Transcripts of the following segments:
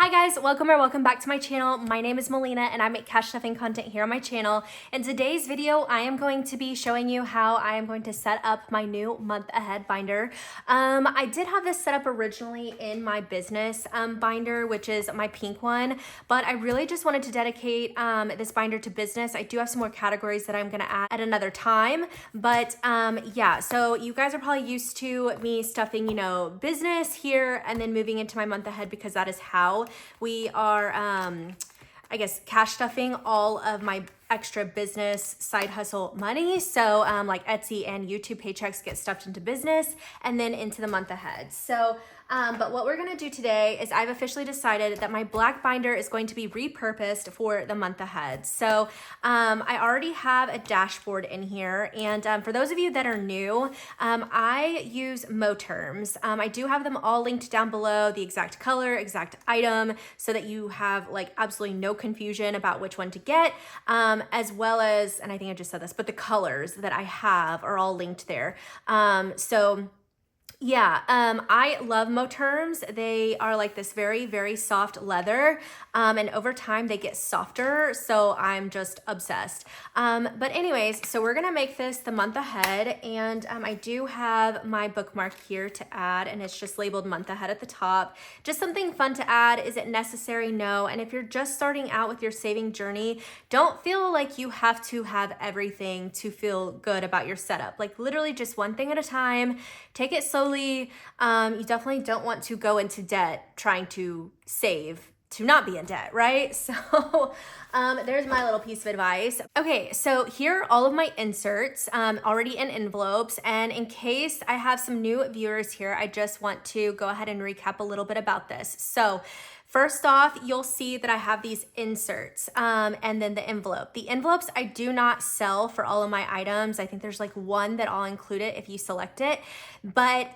Hi guys, welcome back to my channel. My name is Melina and I make cash stuffing content here on my channel. In today's video, I am going to be showing you how I am going to set up my new month ahead binder. I did have this set up originally in my business binder, which is my pink one, but I really just wanted to dedicate this binder to business. I do have some more categories that I'm gonna add at another time, but yeah, so you guys are probably used to me stuffing, business here and then moving into my month ahead because that is how we are, I guess, cash stuffing all of my extra business side hustle money. So like Etsy and YouTube paychecks get stuffed into business and then into the month ahead. So, but what we're gonna do today is I've officially decided that my black binder is going to be repurposed for the month ahead. So I already have a dashboard in here. And for those of you that are new, I use Moterms. I do have them all linked down below, the exact color, exact item, so that you have like absolutely no confusion about which one to get. As well as, and I think I just said this, but the colors that I have are all linked there. Yeah, I love Moterms. They are like this very, very soft leather, and over time they get softer, so I'm just obsessed. But anyways, so we're gonna make this the month ahead, and I do have my bookmark here to add, and it's just labeled month ahead at the top. Just something fun to add. Is it necessary? No. And if you're just starting out with your saving journey, don't feel like you have to have everything to feel good about your setup. Like literally just one thing at a time. Take it slowly. You definitely don't want to go into debt trying to save to not be in debt, right? So there's my little piece of advice. Okay, so here are all of my inserts already in envelopes. And in case I have some new viewers here, I just want to go ahead and recap a little bit about this. So first off, you'll see that I have these inserts and then the envelope. The envelopes I do not sell for all of my items. I think there's like one that I'll include it if you select it. But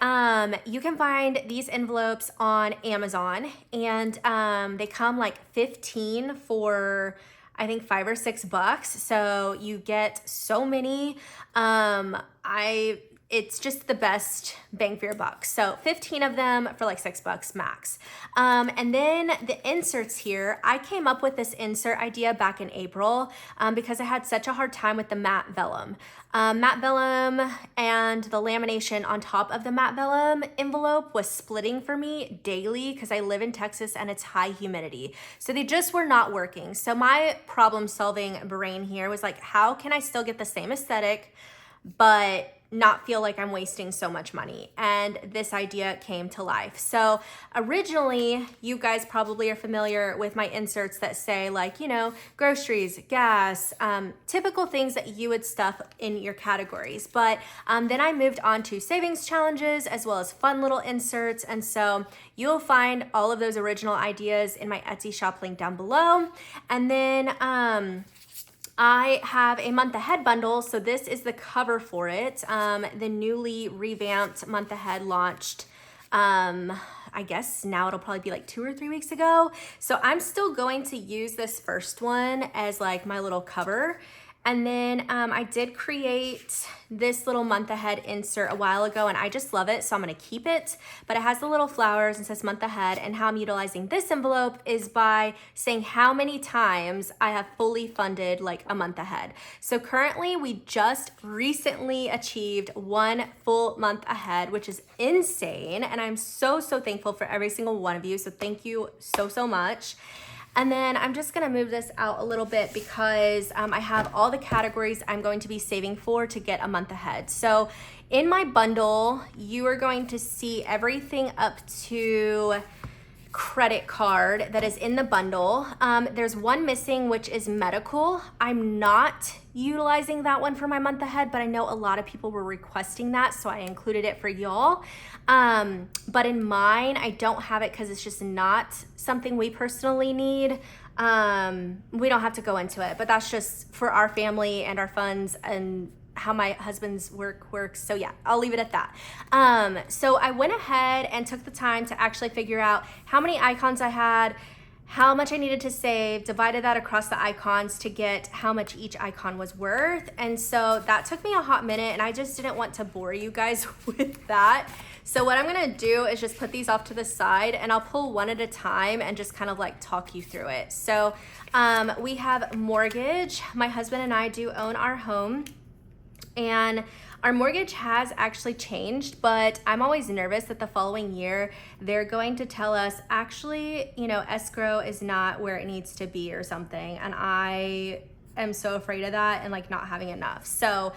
you can find these envelopes on Amazon, and they come like 15 for I think $5 or $6. So you get so many. It's just the best bang for your buck. So 15 of them for like $6 max. And then the inserts here, I came up with this insert idea back in April because I had such a hard time with the matte vellum. Matte vellum and the lamination on top of the matte vellum envelope was splitting for me daily because I live in Texas and it's high humidity. So they just were not working. So my problem solving brain here was like, how can I still get the same aesthetic, but not feel like I'm wasting so much money? And this idea came to life. So originally, you guys probably are familiar with my inserts that say like, groceries, gas, typical things that you would stuff in your categories. But then I moved on to savings challenges as well as fun little inserts. And so you'll find all of those original ideas in my Etsy shop link down below. And then, I have a month ahead bundle. So this is the cover for it. The newly revamped month ahead launched, I guess now it'll probably be like 2 or 3 weeks ago. So I'm still going to use this first one as like my little cover. And then I did create this little month ahead insert a while ago and I just love it, so I'm gonna keep it. But it has the little flowers and says month ahead, and how I'm utilizing this envelope is by saying how many times I have fully funded like a month ahead. So currently we just recently achieved 1 full month ahead, which is insane. And I'm so thankful for every single one of you. So thank you so much. And then I'm just gonna move this out a little bit because I have all the categories I'm going to be saving for to get a month ahead. So in my bundle, you are going to see everything up to credit card that is in the bundle. There's one missing, which is medical. I'm not utilizing that one for my month ahead, but I know a lot of people were requesting that, so I included it for y'all. But in mine, I don't have it because it's just not something we personally need. We don't have to go into it, but that's just for our family and our funds and how my husband's work works. So yeah, I'll leave it at that. So I went ahead and took the time to actually figure out how many icons I had, how much I needed to save, divided that across the icons to get how much each icon was worth. And so that took me a hot minute, and I just didn't want to bore you guys with that. So what I'm gonna do is just put these off to the side, and I'll pull one at a time and just kind of like talk you through it. So we have mortgage. My husband and I do own our home, and our mortgage has actually changed, but I'm always nervous that the following year they're going to tell us, actually, you know, escrow is not where it needs to be or something. And I am so afraid of that and like not having enough. So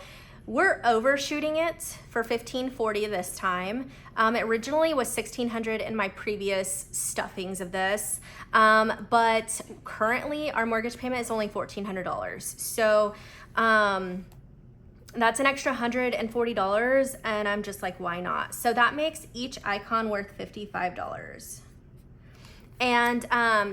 we're overshooting it for $1,540 this time. It originally was $1,600 in my previous stuffings of this, but currently our mortgage payment is only $1,400. So that's an extra $140, and I'm just like, why not? So that makes each icon worth $55. And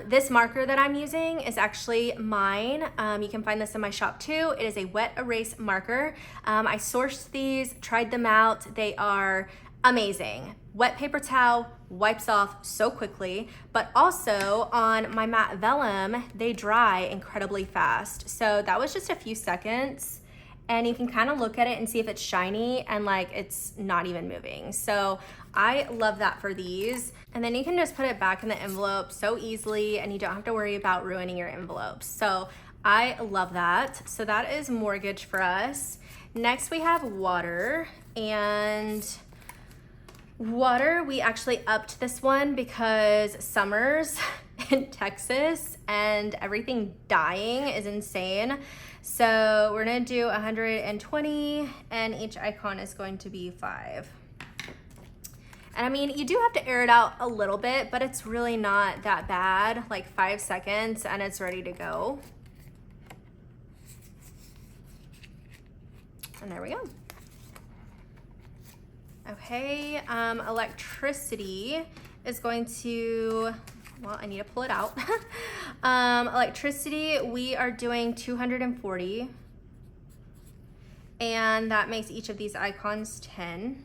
this marker that I'm using is actually mine. You can find this in my shop too. It is a wet erase marker. I sourced these, tried them out. They are amazing. Wet paper towel wipes off so quickly, but also on my matte vellum, they dry incredibly fast. So that was just a few seconds, and you can kind of look at it and see if it's shiny and like it's not even moving. So I love that for these. And then you can just put it back in the envelope so easily, and you don't have to worry about ruining your envelopes. So I love that. So that is mortgage for us. Next we have water, and water, we actually upped this one because summers in Texas and everything dying is insane. So we're gonna do 120, and each icon is going to be 5. And I mean, you do have to air it out a little bit, but it's really not that bad, like 5 seconds and it's ready to go. And there we go. Okay, electricity is going to, well, I need to pull it out. Electricity, we are doing 240, and that makes each of these icons 10.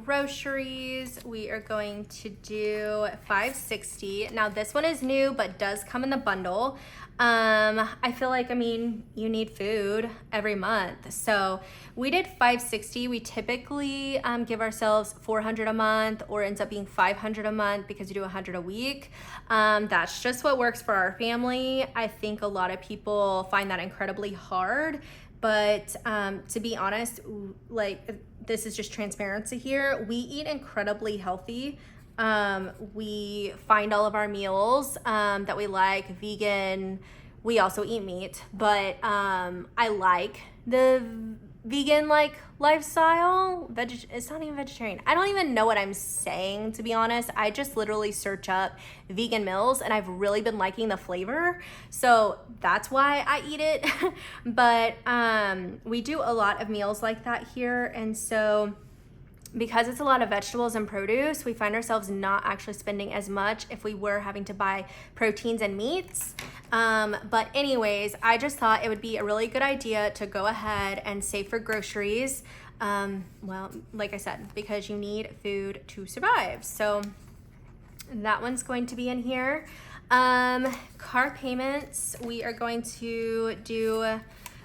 Groceries, we are going to do 560. Now this one is new, but does come in the bundle. I feel like, I mean, you need food every month. So we did 560. We typically give ourselves 400 a month, or ends up being 500 a month because we do 100 a week. That's just what works for our family. I think a lot of people find that incredibly hard. But to be honest, like, this is just transparency here. We eat incredibly healthy. We find all of our meals that we like vegan. We also eat meat, but I like the vegan like lifestyle. It's not even vegetarian. I don't even know what I'm saying, to be honest. I just literally search up vegan meals, and I've really been liking the flavor, so that's why I eat it. But we do a lot of meals like that here, and so because it's a lot of vegetables and produce, we find ourselves not actually spending as much if we were having to buy proteins and meats. But anyways, I just thought it would be a really good idea to go ahead and save for groceries. Well, like I said, because you need food to survive. So that one's going to be in here. Car payments, we are going to do,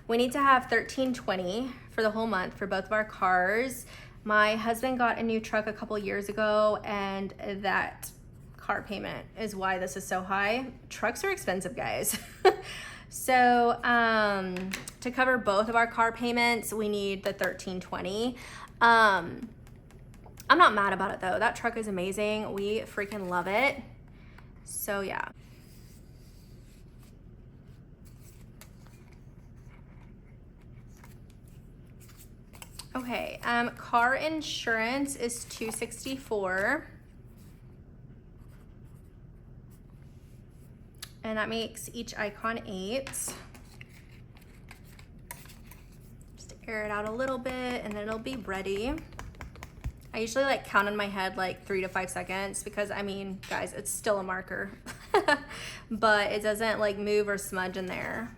we need to have $1,320 for the whole month for both of our cars. My husband got a new truck a couple years ago, and that car payment is why this is so high. Trucks are expensive, guys. So to cover both of our car payments, we need the $1,320. I'm not mad about it though. That truck is amazing. We freaking love it. So yeah. Okay, car insurance is $264. And that makes each icon 8. Just air it out a little bit, and then it'll be ready. I usually like count in my head like 3 to 5 seconds because, I mean, guys, it's still a marker. But it doesn't like move or smudge in there.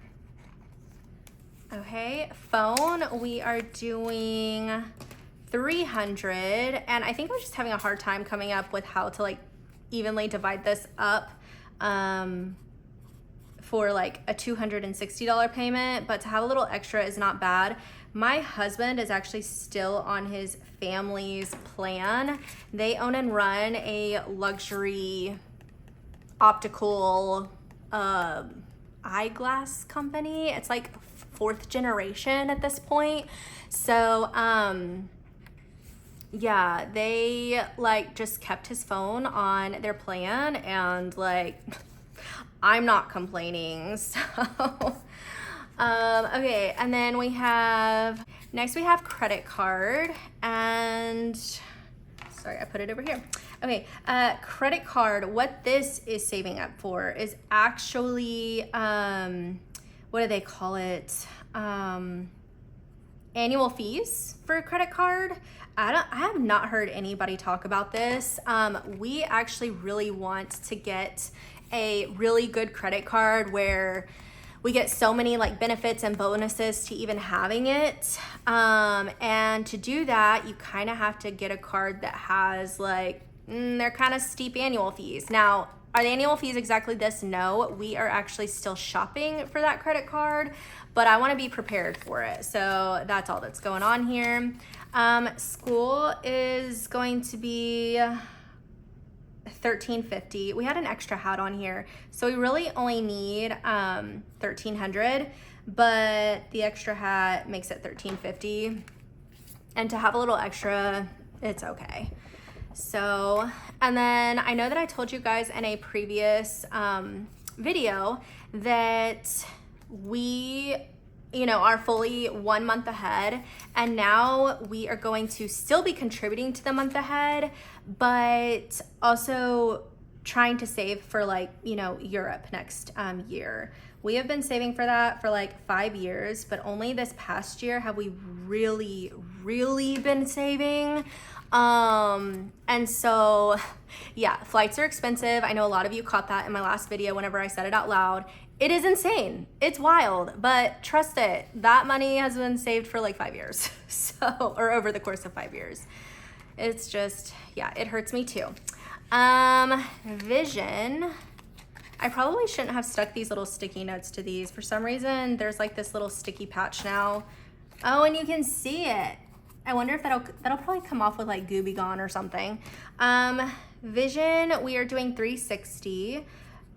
Okay, phone, we are doing 300, and I think I'm just having a hard time coming up with how to like evenly divide this up for like a $260 payment, but to have a little extra is not bad. My husband is actually still on his family's plan. They own and run a luxury optical eyeglass company. It's like 4th generation at this point. So yeah, they like just kept his phone on their plan, and like I'm not complaining. So okay, and then we have credit card, and sorry, I put it over here. Okay, credit card, what this is saving up for is actually, what do they call it? Annual fees for a credit card. I have not heard anybody talk about this. We actually really want to get a really good credit card where we get so many like benefits and bonuses to even having it. And to do that, you kind of have to get a card that has like, they're kind of steep annual fees. Now, are the annual fees exactly this? No, we are actually still shopping for that credit card, but I want to be prepared for it. So that's all that's going on here. School is going to be $1,350. We had an extra hat on here, so we really only need $1,300, but the extra hat makes it $1,350, and to have a little extra, it's okay. So, and then I know that I told you guys in a previous video that we are fully 1 month ahead, and now we are going to still be contributing to the month ahead, but also trying to save for like, Europe next year. We have been saving for that for like 5 years, but only this past year have we really, really been saving. And so yeah, flights are expensive. I know a lot of you caught that in my last video whenever I said it out loud. It is insane. It's wild, but trust it, that money has been saved for like 5 years. So, or over the course of 5 years. It's just, yeah, it hurts me too. Vision. I probably shouldn't have stuck these little sticky notes to these. For some reason, there's like this little sticky patch now. Oh, and you can see it. I wonder if that'll probably come off with like Gooby Gone or something. Vision, we are doing 360.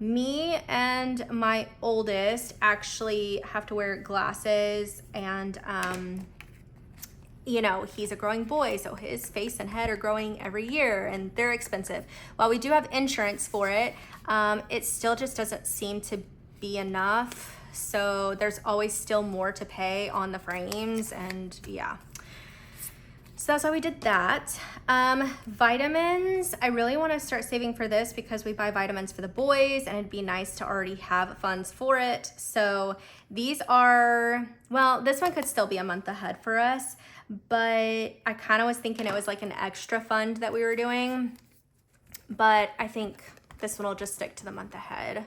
Me and my oldest actually have to wear glasses, and he's a growing boy, so his face and head are growing every year, and they're expensive. While we do have insurance for it, it still just doesn't seem to be enough. So there's always still more to pay on the frames, and yeah. So that's why we did that. Vitamins, I really want to start saving for this because we buy vitamins for the boys, and it'd be nice to already have funds for it. So these are, well, this one could still be a month ahead for us, but I kind of was thinking it was like an extra fund that we were doing, but I think this one will just stick to the month ahead.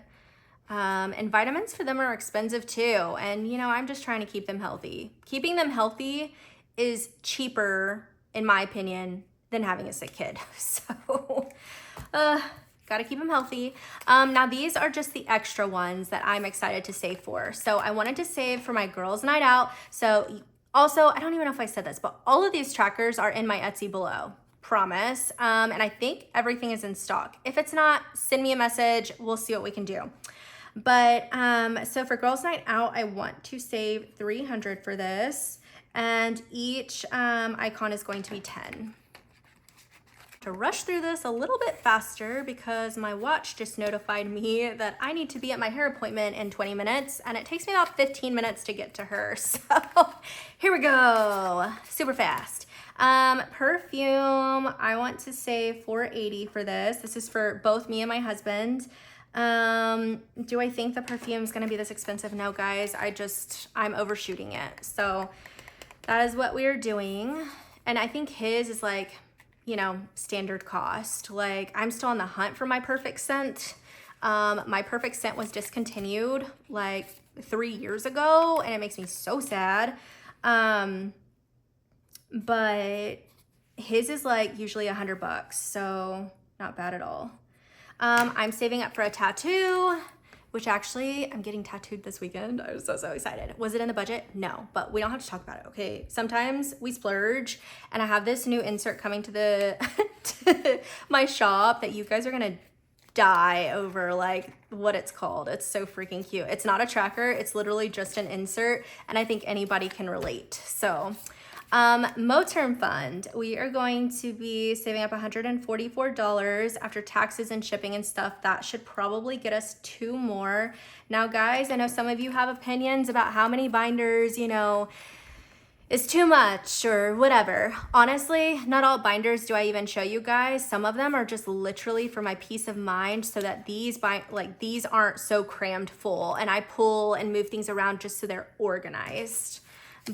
And vitamins for them are expensive too. And I'm just trying to keep them healthy. Keeping them healthy is cheaper, in my opinion, than having a sick kid. So, gotta keep them healthy. Now these are just the extra ones that I'm excited to save for. So I wanted to save for my girls' night out. So also, I don't even know if I said this, but all of these trackers are in my Etsy below. Promise. And I think everything is in stock. If it's not, send me a message. We'll see what we can do. But so for girls' night out, I want to save $300 for this. And each icon is going to be 10. To rush through this a little bit faster because my watch just notified me that I need to be at my hair appointment in 20 minutes, and it takes me about 15 minutes to get to her. So here we go, super fast. Perfume, I want to save $480 for this. This is for both me and my husband. Do I think the perfume is gonna be this expensive? No, guys, I'm overshooting it. So that is what we are doing. And I think his is like, standard cost. Like, I'm still on the hunt for my perfect scent. My perfect scent was discontinued like 3 years ago, and it makes me so sad. But his is like usually $100, so not bad at all. I'm saving up for a tattoo, which actually I'm getting tattooed this weekend. I was so excited. Was it in the budget? No, but we don't have to talk about it, okay? Sometimes we splurge, and I have this new insert coming to the to my shop that you guys are gonna die over, like what it's called. It's so freaking cute. It's not a tracker, it's literally just an insert, and I think anybody can relate. So Mo-term fund, we are going to be saving up $144 after taxes and shipping and stuff. That should probably get us 2 more. Now guys, I know some of you have opinions about how many binders, you know, is too much or whatever. Honestly, not all binders do I even show you guys. Some of them are just literally for my peace of mind, so that these aren't so crammed full, and I pull and move things around just so they're organized.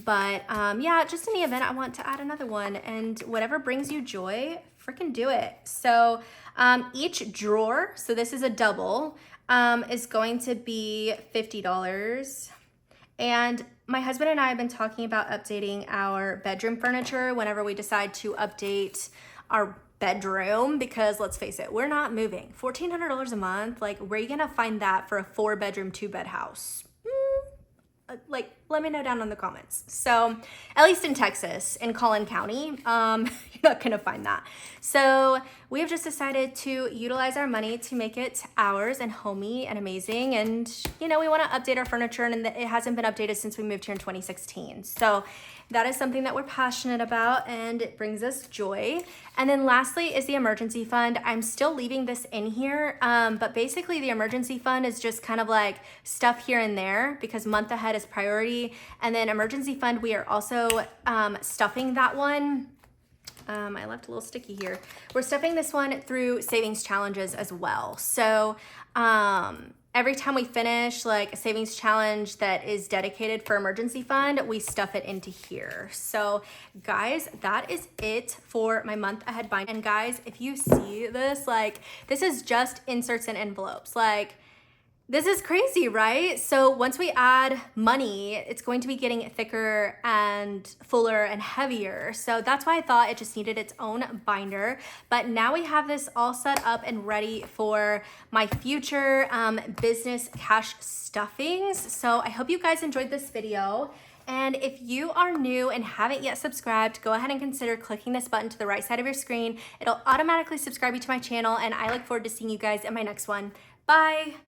But yeah, just in the event I want to add another one, and whatever brings you joy, freaking do it. So each drawer, so this is a double, is going to be $50. And my husband and I have been talking about updating our bedroom furniture whenever we decide to update our bedroom, because let's face it, we're not moving. $1,400 a month, like where are you gonna find that for a 4-bedroom, 2-bed house? Like, let me know down in the comments. So at least in Texas, in Collin County, you're not gonna find that. So we have just decided to utilize our money to make it ours and homey and amazing. And you know, we wanna update our furniture, and it hasn't been updated since we moved here in 2016. So that is something that we're passionate about, and it brings us joy. And then lastly is the emergency fund. I'm still leaving this in here, but basically the emergency fund is just kind of like stuff here and there, because month ahead is priority. And then emergency fund, we are also stuffing that one. I left a little sticky here. We're stuffing this one through savings challenges as well. So every time we finish like a savings challenge that is dedicated for emergency fund, we stuff it into here. So guys, that is it for my month ahead bind. And guys, if you see this, like this is just inserts and envelopes. Like this is crazy, right? So once we add money, it's going to be getting thicker and fuller and heavier. So that's why I thought it just needed its own binder. But now we have this all set up and ready for my future business cash stuffings. So I hope you guys enjoyed this video. And if you are new and haven't yet subscribed, go ahead and consider clicking this button to the right side of your screen. It'll automatically subscribe you to my channel, and I look forward to seeing you guys in my next one. Bye.